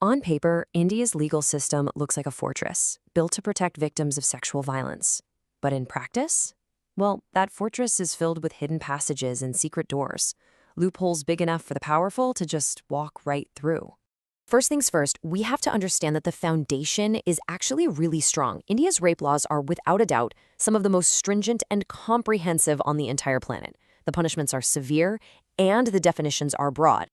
On paper, India's legal system looks like a fortress, built to protect victims of sexual violence. But in practice? Well, that fortress is filled with hidden passages and secret doors, loopholes big enough for the powerful to just walk right through. First things first, we have to understand that the foundation is actually really strong. India's rape laws are, without a doubt, some of the most stringent and comprehensive on the entire planet. The punishments are severe, and the definitions are broad.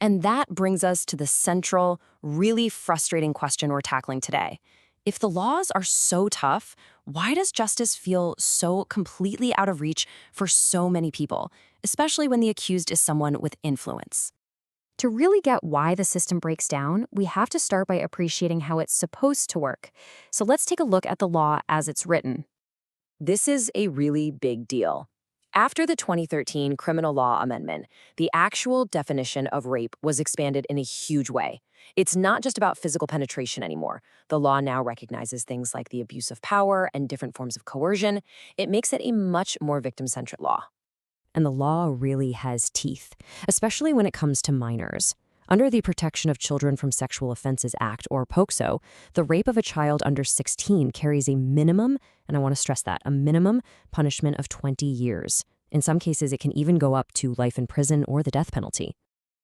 And that brings us to the central, really frustrating question we're tackling today. If the laws are so tough, why does justice feel so completely out of reach for so many people, especially when the accused is someone with influence? To really get why the system breaks down, we have to start by appreciating how it's supposed to work. So let's take a look at the law as it's written. This is a really big deal. After the 2013 criminal law amendment, the actual definition of rape was expanded in a huge way. It's not just about physical penetration anymore. The law now recognizes things like the abuse of power and different forms of coercion. It makes it a much more victim-centric law. And the law really has teeth, especially when it comes to minors. Under the Protection of Children from Sexual Offenses Act, or POCSO, the rape of a child under 16 carries a minimum, and I want to stress that, a minimum punishment of 20 years. In some cases, it can even go up to life in prison or the death penalty.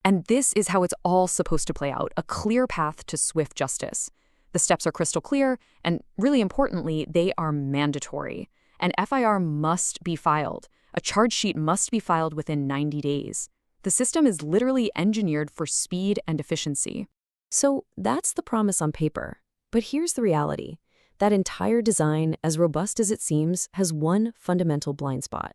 And this is how it's all supposed to play out, a clear path to swift justice. The steps are crystal clear, and really importantly, they are mandatory. An FIR must be filed. A charge sheet must be filed within 90 days. The system is literally engineered for speed and efficiency. So that's the promise on paper. But here's the reality. That entire design, as robust as it seems, has one fundamental blind spot.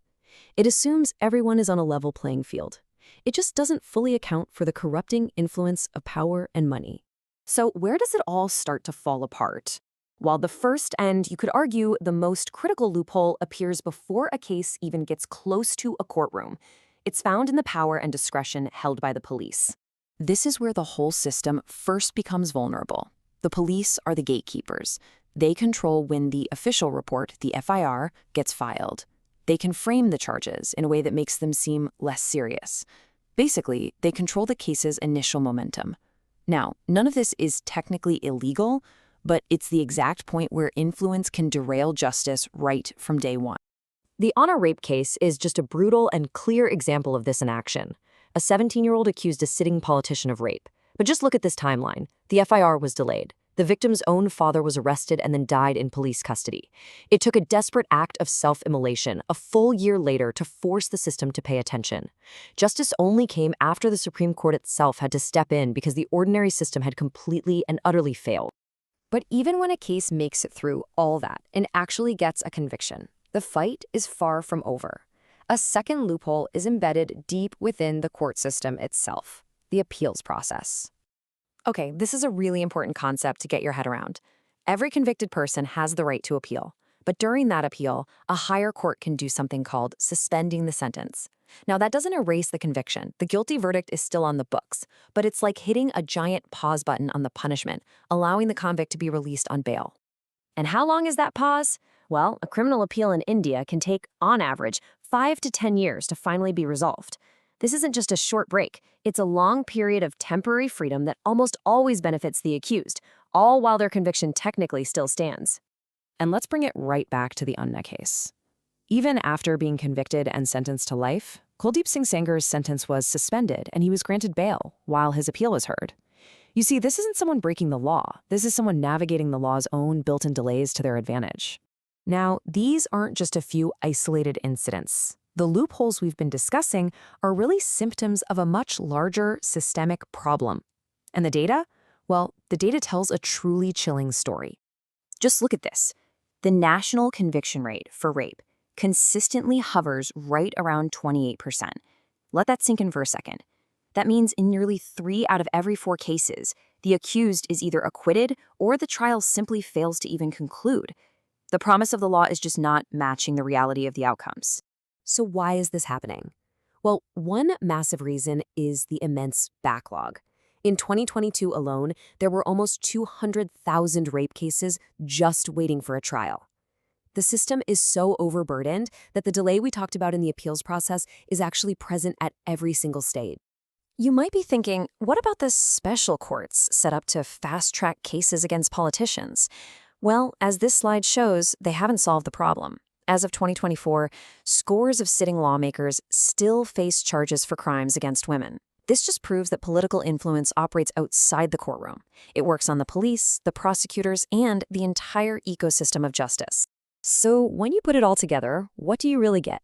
It assumes everyone is on a level playing field. It just doesn't fully account for the corrupting influence of power and money. So where does it all start to fall apart? While the first and, you could argue, the most critical loophole appears before a case even gets close to a courtroom. It's found in the power and discretion held by the police. This is where the whole system first becomes vulnerable. The police are the gatekeepers. They control when the official report, the FIR, gets filed. They can frame the charges in a way that makes them seem less serious. Basically, they control the case's initial momentum. Now, none of this is technically illegal, but it's the exact point where influence can derail justice right from day one. The Anna rape case is just a brutal and clear example of this in action. A 17-year-old accused a sitting politician of rape. But just look at this timeline. The FIR was delayed. The victim's own father was arrested and then died in police custody. It took a desperate act of self-immolation a full year later to force the system to pay attention. Justice only came after the Supreme Court itself had to step in because the ordinary system had completely and utterly failed. But even when a case makes it through all that and actually gets a conviction, the fight is far from over. A second loophole is embedded deep within the court system itself, the appeals process. Okay, this is a really important concept to get your head around. Every convicted person has the right to appeal, but during that appeal, a higher court can do something called suspending the sentence. Now, that doesn't erase the conviction. The guilty verdict is still on the books, but it's like hitting a giant pause button on the punishment, allowing the convict to be released on bail. And how long is that pause? Well, a criminal appeal in India can take, on average, 5 to 10 years to finally be resolved. This isn't just a short break. It's a long period of temporary freedom that almost always benefits the accused, all while their conviction technically still stands. And let's bring it right back to the Anna case. Even after being convicted and sentenced to life, Kuldeep Singh Sengar's sentence was suspended and he was granted bail while his appeal was heard. You see, this isn't someone breaking the law. This is someone navigating the law's own built-in delays to their advantage. Now, these aren't just a few isolated incidents. The loopholes we've been discussing are really symptoms of a much larger systemic problem. And the data? Well, the data tells a truly chilling story. Just look at this. The national conviction rate for rape consistently hovers right around 28%. Let that sink in for a second. That means in nearly 3 out of every 4 cases, the accused is either acquitted or the trial simply fails to even conclude. The promise of the law is just not matching the reality of the outcomes. So why is this happening? Well, one massive reason is the immense backlog. In 2022 alone, there were almost 200,000 rape cases just waiting for a trial. The system is so overburdened that the delay we talked about in the appeals process is actually present at every single stage. You might be thinking, what about the special courts set up to fast-track cases against politicians? Well, as this slide shows, they haven't solved the problem. As of 2024, scores of sitting lawmakers still face charges for crimes against women. This just proves that political influence operates outside the courtroom. It works on the police, the prosecutors, and the entire ecosystem of justice. So when you put it all together, what do you really get?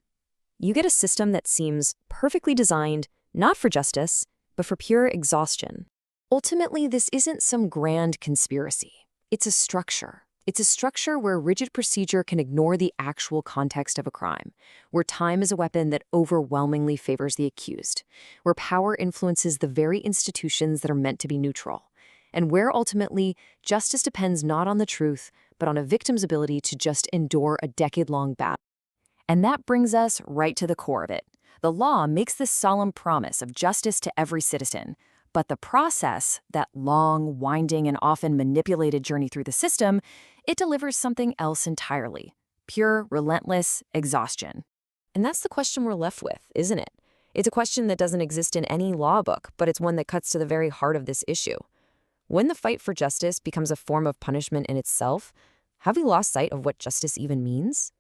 You get a system that seems perfectly designed, not for justice, but for pure exhaustion. Ultimately, this isn't some grand conspiracy. It's a structure. It's a structure where rigid procedure can ignore the actual context of a crime, where time is a weapon that overwhelmingly favors the accused, where power influences the very institutions that are meant to be neutral, and where ultimately justice depends not on the truth, but on a victim's ability to just endure a decade-long battle. And that brings us right to the core of it. The law makes this solemn promise of justice to every citizen, but the process, that long, winding, and often manipulated journey through the system, it delivers something else entirely. Pure, relentless exhaustion. And that's the question we're left with, isn't it? It's a question that doesn't exist in any law book, but it's one that cuts to the very heart of this issue. When the fight for justice becomes a form of punishment in itself, have we lost sight of what justice even means?